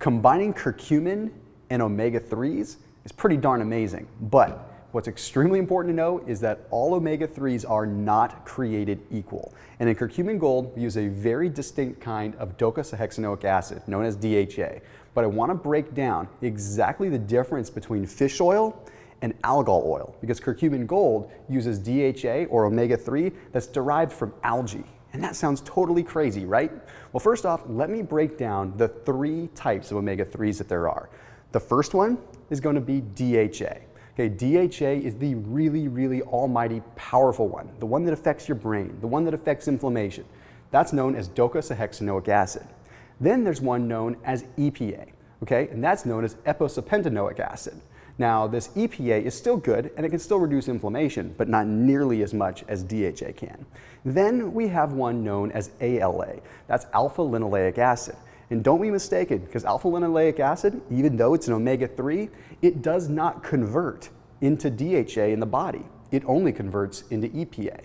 Combining curcumin and omega-3s is pretty darn amazing, but what's extremely important to know is that all omega-3s are not created equal. And in Curcumin Gold, we use a very distinct kind of docosahexaenoic acid, known as DHA. But I want to break down exactly the difference between fish oil and algal oil, because Curcumin Gold uses DHA, or omega-3, that's derived from algae. And that sounds totally crazy, right? Well, first off, let me break down the 3 types of omega-3s that there are. The first one is going to be DHA. Okay, DHA is the really almighty powerful one, the one that affects your brain, the one that affects inflammation. That's known as docosahexaenoic acid. Then there's one known as EPA, okay, and that's known as epoisopentanoic acid. Now, this EPA is still good and it can still reduce inflammation, but not nearly as much as DHA can. Then we have one known as ALA. That's alpha-linoleic acid. And don't be mistaken, because alpha-linoleic acid, even though it's an omega-3, it does not convert into DHA in the body. It only converts into EPA.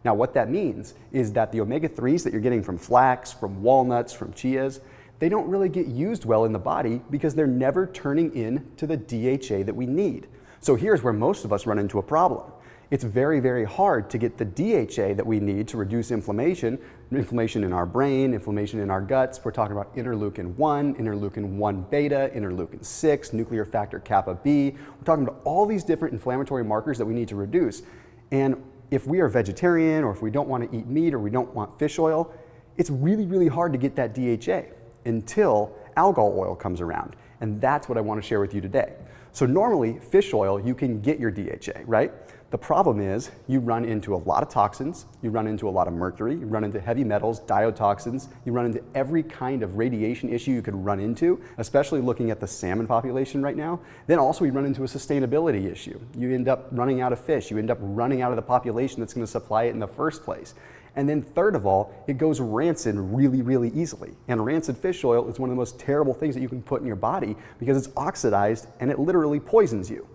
Now, what that means is that the omega-3s that you're getting from flax, from walnuts, from chias, they don't really get used well in the body because they're never turning into the DHA that we need. So here's where most of us run into a problem. It's very hard to get the DHA that we need to reduce inflammation in our brain, inflammation in our guts. We're talking about interleukin 1, interleukin 1 beta, interleukin 6, nuclear factor kappa B. We're talking about all these different inflammatory markers that we need to reduce. And if we are vegetarian, or if we don't want to eat meat, or we don't want fish oil, it's really hard to get that DHA until algal oil comes around. And that's what I want to share with you today. So normally, fish oil, you can get your DHA, right? The problem is you run into a lot of toxins, you run into a lot of mercury, you run into heavy metals, diotoxins, you run into every kind of radiation issue you could run into, especially looking at the salmon population right now. Then also we run into a sustainability issue. You end up running out of fish, you end up running out of the population that's going to supply it in the first place. And then third of all, it goes rancid really easily. And rancid fish oil is one of the most terrible things that you can put in your body because it's oxidized and it literally poisons you.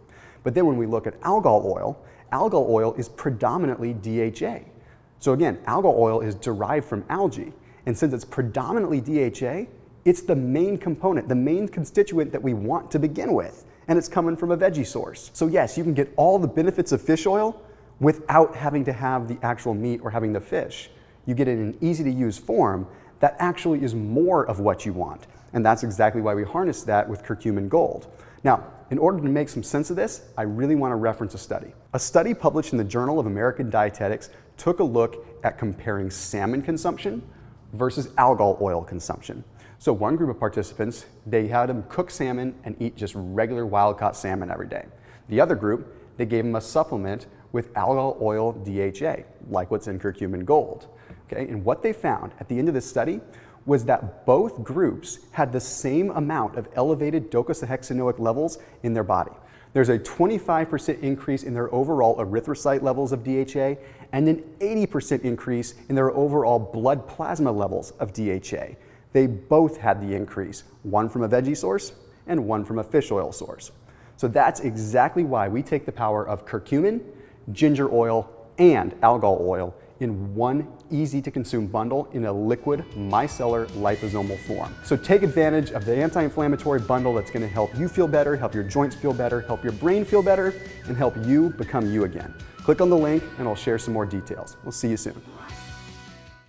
But then when we look at algal oil is predominantly DHA. So again, algal oil is derived from algae. And since it's predominantly DHA, it's the main component, the main constituent that we want to begin with. And it's coming from a veggie source. So yes, you can get all the benefits of fish oil without having to have the actual meat or having the fish. You get it in an easy to use form that actually is more of what you want. And that's exactly why we harness that with Curcumin Gold. Now, in order to make some sense of this, I really want to reference a study. A study published in the Journal of American Dietetics took a look at comparing salmon consumption versus algal oil consumption. So one group of participants, they had them cook salmon and eat just regular wild-caught salmon every day. The other group, they gave them a supplement with algal oil DHA, like what's in Curcumin Gold. Okay? And what they found at the end of this study was that both groups had the same amount of elevated docosahexaenoic levels in their body. There's a 25% increase in their overall erythrocyte levels of DHA and an 80% increase in their overall blood plasma levels of DHA. They both had the increase, one from a veggie source and one from a fish oil source. So that's exactly why we take the power of curcumin, ginger oil, and algal oil in one easy to consume bundle in a liquid micellar liposomal form. So take advantage of the anti-inflammatory bundle that's going to help you feel better, help your joints feel better, help your brain feel better, and help you become you again. Click on the link and I'll share some more details. We'll see you soon.